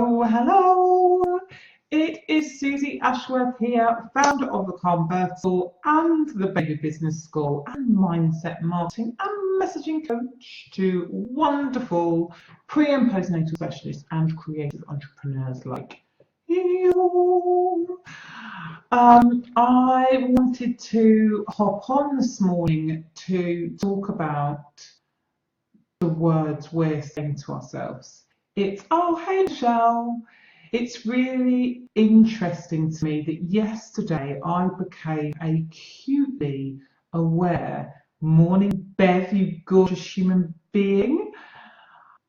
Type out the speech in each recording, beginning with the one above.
Hello, it is Susie Ashworth here, founder of the Calm Birth School and the Baby Business School and Mindset Marketing and Messaging Coach to wonderful pre and postnatal specialists and creative entrepreneurs like you. I wanted to hop on this morning to talk about the words we're saying to ourselves. It's, oh, hey, Michelle. It's really interesting to me that yesterday I became acutely aware. Morning, Bev, you gorgeous human being.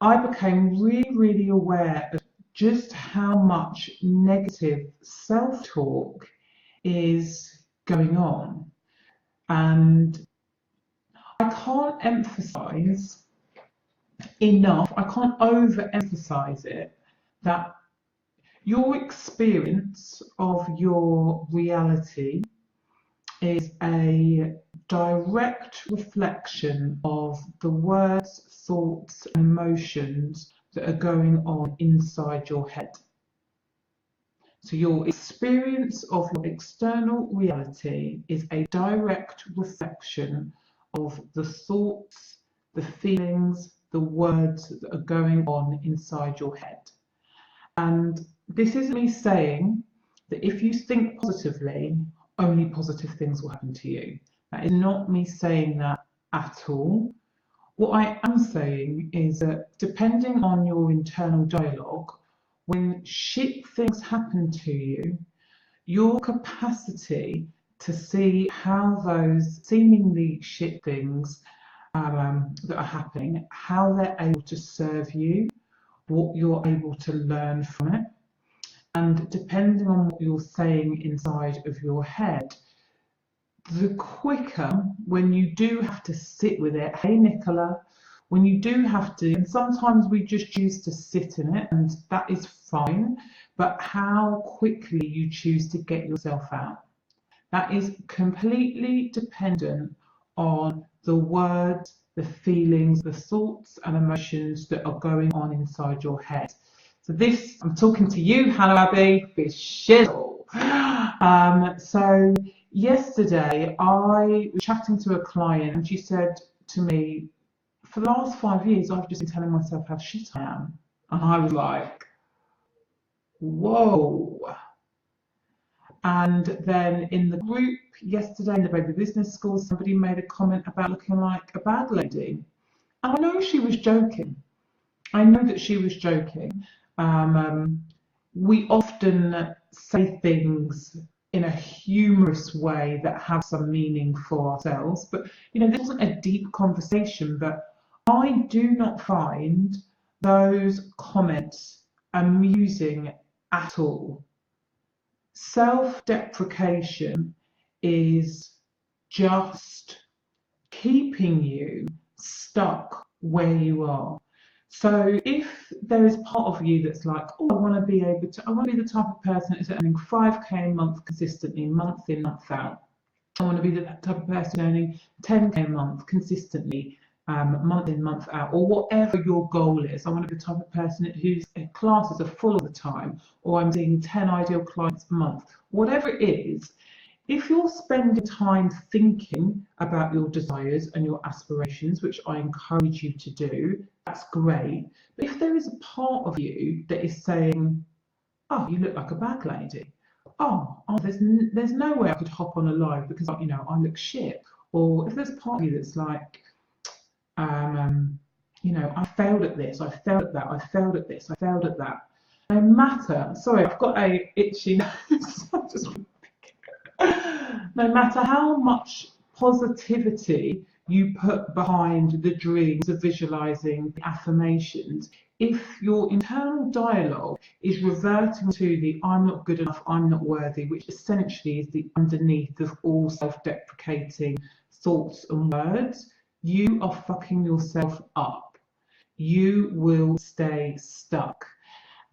I became really aware of just how much negative self-talk is going on. And I can't emphasize enough, I can't overemphasize it, that your experience of your reality is a direct reflection of the words, thoughts, and emotions that are going on inside your head. So your experience of your external reality is a direct reflection of the thoughts, the feelings, the words that are going on inside your head. And this isn't me saying that if you think positively, only positive things will happen to you. That is not me saying that at all. What I am saying is that depending on your internal dialogue, when shit things happen to you, your capacity to see how those seemingly shit things that are happening, how they're able to serve you, what you're able to learn from it. And depending on what you're saying inside of your head, the quicker when you do have to sit with it, hey Nicola, when you do have to, and sometimes we just choose to sit in it, and that is fine, but how quickly you choose to get yourself out. That is completely dependent on the words, the feelings, the thoughts and emotions that are going on inside your head. So this, I'm talking to you, hello Abby, for shizzle. So yesterday I was chatting to a client and she said to me, for the last 5 years I've just been telling myself how shit I am. And I was like, whoa. And then in the group yesterday in the Baby Business School, somebody made a comment about looking like a bad lady. And I know she was joking. I know that she was joking. We often say things in a humorous way that have some meaning for ourselves. But, you know, this wasn't a deep conversation, but I do not find those comments amusing at all. Self-deprecation is just keeping you stuck where you are. So if there is part of you that's like, oh, I want to be the type of person that's earning 5k a month consistently, month in, month out. I want to be the type of person earning 10k a month consistently, month in, month out, or whatever your goal is. I want to be the type of person whose classes are full of the time, or I'm seeing 10 ideal clients a month. Whatever it is, if you're spending time thinking about your desires and your aspirations, which I encourage you to do, that's great. But if there is a part of you that is saying, oh, you look like a bag lady. Oh, there's no way I could hop on a live because, you know, I look shit. Or if there's a part of you that's like, you know, I failed at this, I failed at that, I failed at this, I failed at that. No matter, sorry, I've got a itchy nose. No matter how much positivity you put behind the dreams, the visualizing, the affirmations, if your internal dialogue is reverting to the I'm not good enough, I'm not worthy, which essentially is the underneath of all self-deprecating thoughts and words, you are fucking yourself up. You will stay stuck.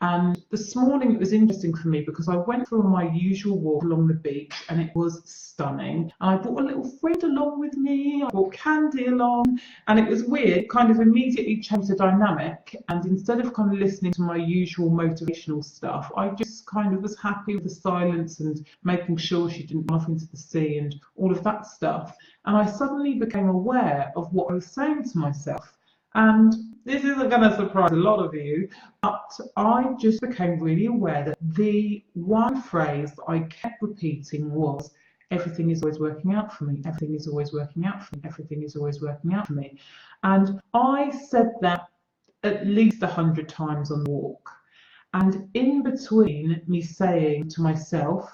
And this morning it was interesting for me because I went for my usual walk along the beach and it was stunning. And I brought a little friend along with me, I brought Candy along, and it was weird, kind of immediately changed the dynamic. And instead of kind of listening to my usual motivational stuff, I just kind of was happy with the silence and making sure she didn't run off into the sea and all of that stuff. And I suddenly became aware of what I was saying to myself. And this isn't going to surprise a lot of you, but I just became really aware that the one phrase that I kept repeating was, everything is always working out for me, everything is always working out for me, everything is always working out for me. And I said that at least 100 times on the walk. And in between me saying to myself,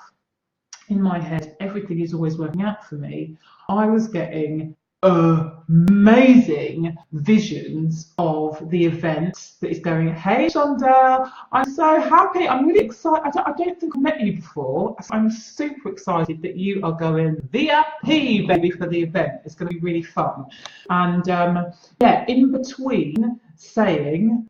in my head, everything is always working out for me, I was getting amazing visions of the event that is going. Hey Shondell, I'm so happy, I'm really excited. I don't think I've met you before, so I'm super excited that you are going VIP, baby, for the event. It's going to be really fun. And yeah, in between saying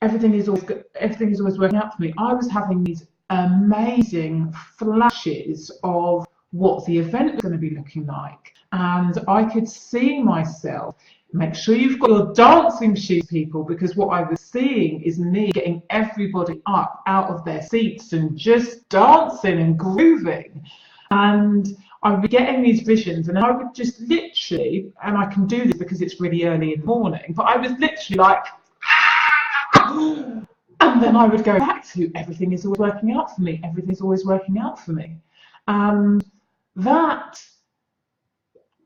everything is always working out for me, I was having these amazing flashes of what the event was going to be looking like. And I could see myself, make sure you've got your dancing shoes, people, because what I was seeing is me getting everybody up out of their seats and just dancing and grooving. And I would be getting these visions, and I would just literally, and I can do this because it's really early in the morning, but I was literally like, and then I would go back to everything is always working out for me, everything's always working out for me. And that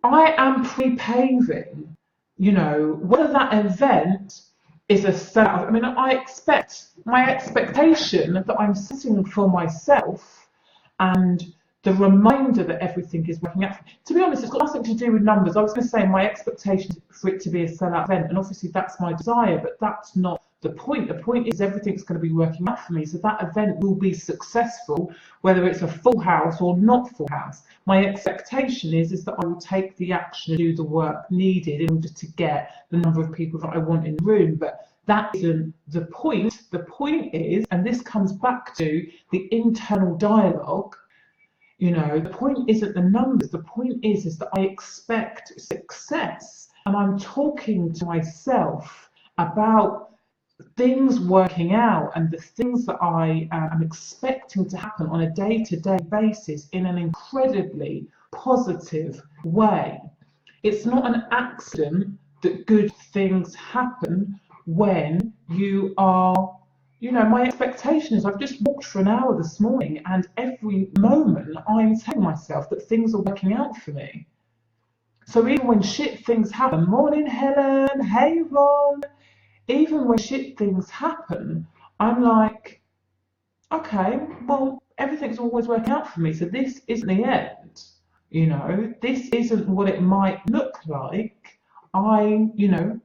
I am pre-paving, you know, whether that event is a sellout. I mean, my expectation that I'm setting for myself and the reminder that everything is working out. To be honest, it's got nothing to do with numbers. I was going to say my expectation for it to be a sellout event, and obviously that's my desire, but that's not the point. The point is everything's going to be working out for me, so that event will be successful, whether it's a full house or not full house. My expectation is that I will take the action and do the work needed in order to get the number of people that I want in the room, but that isn't the point. The point is, and this comes back to the internal dialogue, you know, the point isn't the numbers, the point is that I expect success, and I'm talking to myself about things working out and the things that I am expecting to happen on a day-to-day basis in an incredibly positive way. It's not an accident that good things happen when you are, you know, my expectation is I've just walked for an hour this morning and every moment I'm telling myself that things are working out for me. So even when shit things happen, morning Helen, hey Ron, even when shit things happen, I'm like, okay, well, everything's always working out for me. So this isn't the end, you know, this isn't what it might look like. You know,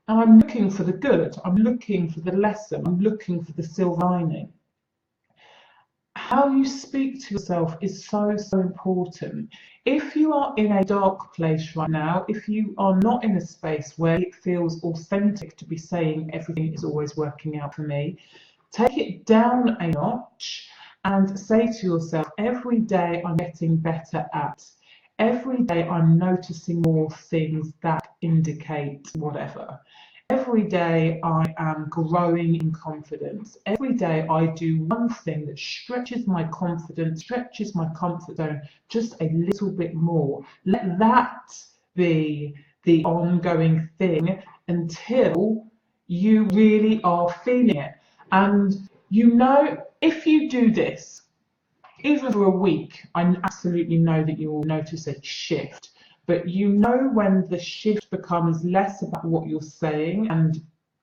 and I'm looking for the good, I'm looking for the lesson, I'm looking for the silver lining. How you speak to yourself is so, so important. If you are in a dark place right now, if you are not in a space where it feels authentic to be saying everything is always working out for me, take it down a notch and say to yourself, every day I'm getting better at. Every day I'm noticing more things that indicate whatever. Every day I am growing in confidence. Every day I do one thing that stretches my confidence, stretches my comfort zone just a little bit more. Let that be the ongoing thing until you really are feeling it. And you know, if you do this, even for a week, I absolutely know that you will notice a shift. But you know when the shift becomes less about what you're saying and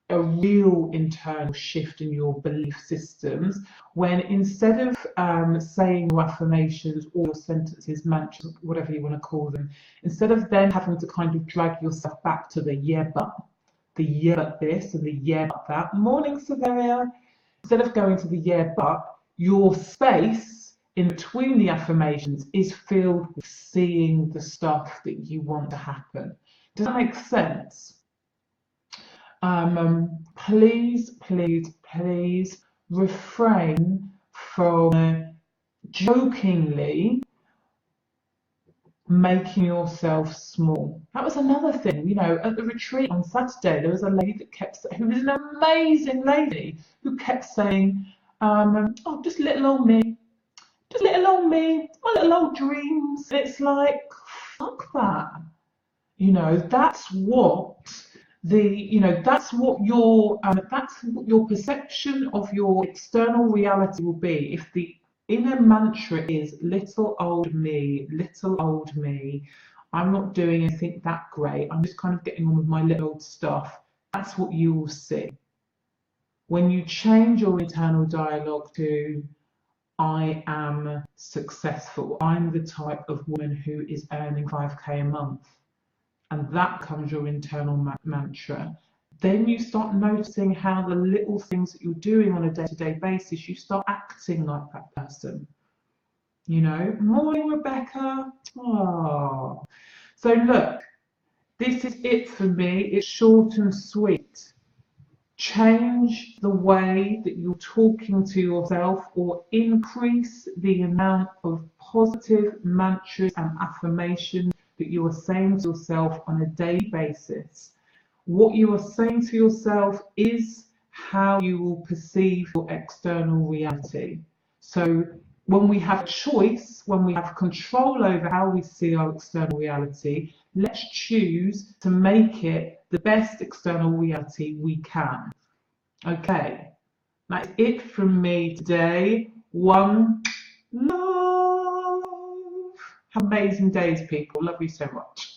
a real internal shift in your belief systems, when instead of saying your affirmations or your sentences, mantras, whatever you want to call them, instead of then having to kind of drag yourself back to the yeah but this and the yeah but that, morning Severia, instead of going to the yeah but, your space in between the affirmations is filled with seeing the stuff that you want to happen. Does that make sense? Please, please, please refrain from jokingly making yourself small. That was another thing, you know, at the retreat on Saturday, there was a lady that who was an amazing lady, who kept saying, oh, just little old me, just little old me, my little old dreams. And it's like, fuck that. You know, that's what that's what your perception of your external reality will be. If the inner mantra is little old me, I'm not doing anything that great, I'm just kind of getting on with my little old stuff, that's what you will see. When you change your internal dialogue to I am successful, I'm the type of woman who is earning 5k a month, and that becomes your internal mantra, then you start noticing how the little things that you're doing on a day-to-day basis, you start acting like that person. You know, morning, Rebecca. Oh. So look, this is it for me. It's short and sweet. Change the way that you're talking to yourself, or increase the amount of positive mantras and affirmations that you are saying to yourself on a daily basis. What you are saying to yourself is how you will perceive your external reality. So when we have choice, when we have control over how we see our external reality, let's choose to make it the best external reality we can. Okay, that's it from me today. One love. Have amazing days, people. Love you so much.